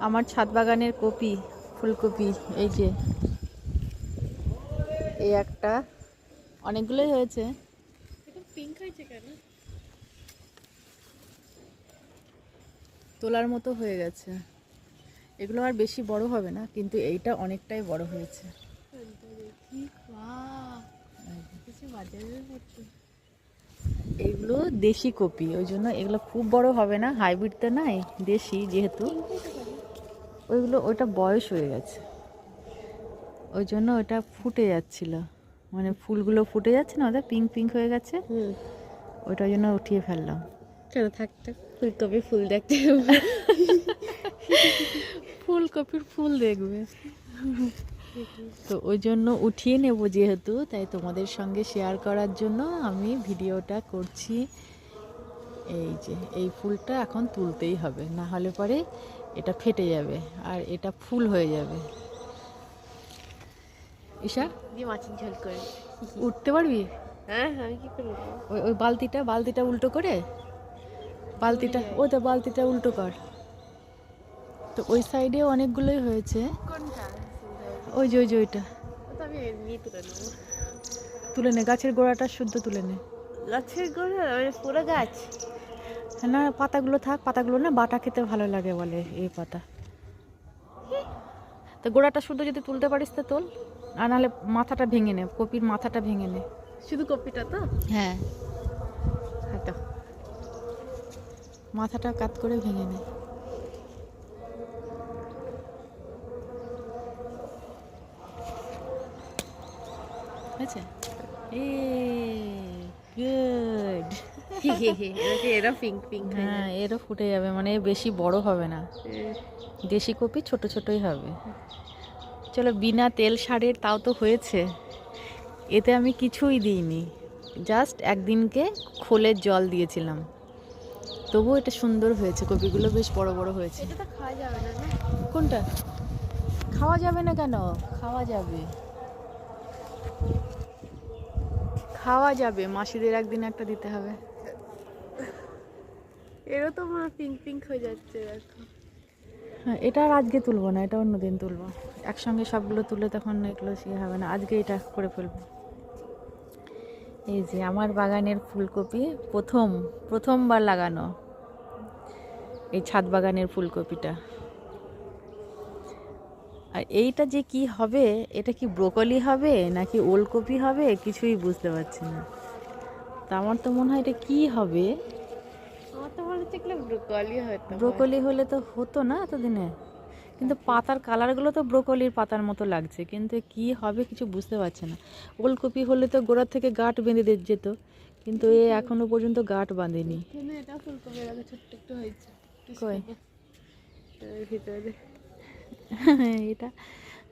আমার ছাদ বাগানের কপি, ফুলকপি। এই যে এই একটা, অনেকগুলোই হয়েছে। পিঙ্ক হয়েছে কেন? তোলার মতো হয়ে গেছে। এগুলো আর বেশি বড় হবে না, কিন্তু এইটা অনেকটাই বড় হয়েছে। দেখি, বাহ, কিছু বাজারে পড়ছে। এগুলো দেশি কপি, ওই জন্য এগুলো খুব বড় হবে না, হাইব্রিড তো নাই, দেশি যেহেতু। ওইগুলো ওইটা বয়স হয়ে গেছে, ওই জন্য ওটা ফুটে যাচ্ছিল, মানে ফুলগুলো ফুটে যাচ্ছে না, ওটা পিঙ্ক পিঙ্ক হয়ে গেছে, ওইটার জন্য উঠিয়ে ফেললাম। কেন থাকতে ফুলকপি ফুল দেখতে ফুলকপির ফুল দেখবে, তো ওই জন্য উঠিয়ে নেব যেহেতু, তাই তোমাদের সঙ্গে শেয়ার করার জন্য আমি ভিডিওটা করছি। এই যে এই ফুলটা এখন তুলতেই হবে, না হলে পরে এটা ফেটে যাবে আর এটা ফুল হয়ে যাবে। ঈশা, দিয়ে মাছের ঝোল করে। উঠতে পারবি? হ্যাঁ, আমি কি করবো? ওই ওই বালতিটা উল্টো করে, বালতিটা উল্টো কর। তো ওই সাইডে অনেকগুলোই হয়েছে। কোনটা? ওই যে ওইটা ওটা আমি এমনি তুলে নেবো। তুলে নে, গাছের গোড়াটা শুদ্ধ তুলে নে। গাছের গোড়া মানে পুরো গাছ? না, পাতাগুলো থাক, পাতাগুলো না বাটা খেতে ভালো লাগে বলে, এই পাতা। তো গোড়াটা শুদ্ধ যদি তুলতে পারিস তো তোল, আর নাহলে মাথাটা ভেঙে নে, কপির মাথাটা ভেঙে নে। শুধু কপিটা তো? হ্যাঁ, হয়তো মাথাটা কাট করে ভেঙে নে। হয়েছে? গুড। এরা পিঙ্ক পিঙ্ক হয়ে হ্যাঁ, যায়। এরও ফুটে যাবে, মানে বেশি বড় হবে না, দেশি কপি ছোট ছোটই হবে। চলো, বিনা তেল সারের তাও তো হয়েছে। এতে আমি কিছুই দিইনি, জাস্ট একদিনকে খোলের জল দিয়েছিলাম, তবুও এটা সুন্দর হয়েছে, কপিগুলো বেশ বড় বড় হয়েছে। এটা তো খাওয়া যাবে না, না? কোনটা খাওয়া যাবে না কেন? খাওয়া যাবে, খাওয়া যাবে, মাসিদের একদিন একটা দিতে হবে। এরও তো আমার পিঙ্ক পিঙ্ক হয়ে যাচ্ছে দেখো। হ্যাঁ, এটা আর আজকে তুলবো না, এটা অন্যদিন তুলবো, একসঙ্গে সবগুলো তুলে তখন এগুলো ইয়ে হবে না, আজকে এটা করে ফেলবো। এই যে আমার বাগানের ফুলকপি, প্রথমবার লাগানো এই ছাদ বাগানের ফুলকপিটা। আর এইটা যে কি হবে, এটা কি ব্রোকলি হবে নাকি ওলকপি হবে, কিছুই বুঝতে পারছি না। তা আমার তো মনে হয় এটা কি হবে। আমার তো মনে হচ্ছে এগুলো ব্রোকলি হয়তো। ব্রোকলি হলে তো হতো না এতদিনে, কিন্তু পাতার কালারগুলো তো ব্রোকলির পাতার মতো লাগছে, কিন্তু কি হবে কিছু বুঝতে পারছে না। ওলকপি হলে তো গোড়া থেকে গাঁট বেঁধে যেত, কিন্তু এ এখনো পর্যন্ত গাঁট বাঁধেনি। এটা ফুলকপি আগে ছোট্ট একটু হয়েছে কই এর ভিতরে। এটা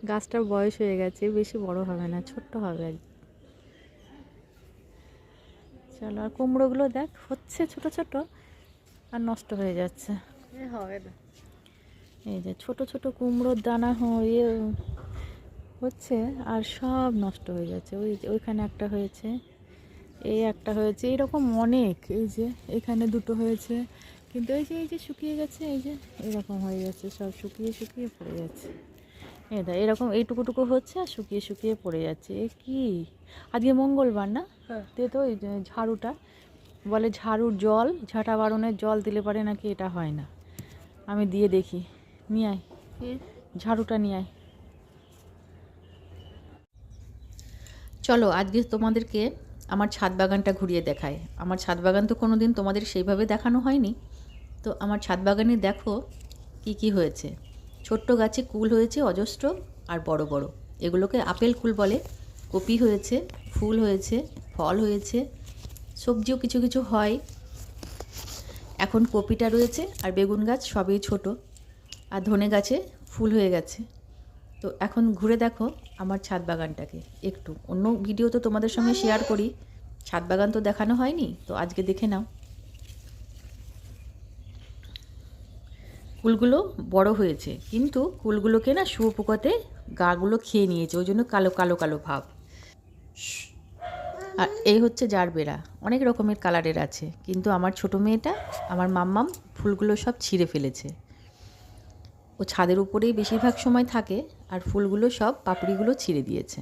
গাছটার বয়স হয়ে গেছে, বেশি বড় হবে না, ছোট্ট হবে আর কি। চলো, আর কুমড়োগুলো দেখ হচ্ছে ছোট ছোট, আর নষ্ট হয়ে যাচ্ছে। হবে না। এই যে ছোট ছোট কুমড়োর দানা হয়ে হচ্ছে, আর সব নষ্ট হয়ে যাচ্ছে। ওইখানে একটা হয়েছে, এই একটা হয়েছে, এরকম অনেক। এই যে এখানে দুটো হয়েছে, কিন্তু এই যে শুকিয়ে গেছে, এই যে এরকম হয়ে যাচ্ছে, সব শুকিয়ে শুকিয়ে পড়ে যাচ্ছে। এরকম এইটুকুটুকু হচ্ছে আর শুকিয়ে শুকিয়ে পড়ে যাচ্ছে। এ কি, আজকে মঙ্গলবার না? তে তো ওই যে ঝাড়ুটা বলে, ঝাড়ুর জল, ঝাঁটা বারণের জল দিলে পারে নাকি এটা হয় না। আমি দিয়ে দেখি, নিয়ে আয় ঝাড়ুটা, নিয়ে আয়। চলো আজকে তোমাদেরকে আমার ছাদ বাগানটা ঘুরিয়ে দেখায়। আমার ছাদ বাগান তো কোনো দিন তোমাদের সেইভাবে দেখানো হয়নি, তো আমার ছাদ বাগানে দেখো কি কি হয়েছে। ছোট্ট গাছে কুল হয়েছে অজস্র আর বড় বড়, এগুলোকে আপেল কুল বলে। কপি হয়েছে, ফুল হয়েছে, ফল হয়েছে, সবজিও কিছু কিছু হয়। এখন কপিটা রয়েছে, আর বেগুন গাছ সবই ছোট, আর ধনে গাছে ফুল হয়ে গেছে। তো এখন ঘুরে দেখো আমার ছাদ বাগানটাকে একটু, অন্য ভিডিও তো তোমাদের সঙ্গে শেয়ার করি, ছাদ বাগান তো দেখানো হয়নি, তো আজকে দেখে নাও। কুলগুলো বড় হয়েছে, কিন্তু কুলগুলোকে না শুয়োপোকাতে গাগুলো খেয়ে নিয়েছে, ওই জন্য কালো কালো কালো ভাব। আর এই হচ্ছে জারবেরা, অনেক রকমের কালারের আছে, কিন্তু আমার ছোট মেয়েটা, আমার মাম্মাম, ফুলগুলো সব ছিঁড়ে ফেলেছে। ও ছাদের উপরেই বেশিরভাগ সময় থাকে আর ফুলগুলো সব পাপড়িগুলো ছিঁড়ে দিয়েছে।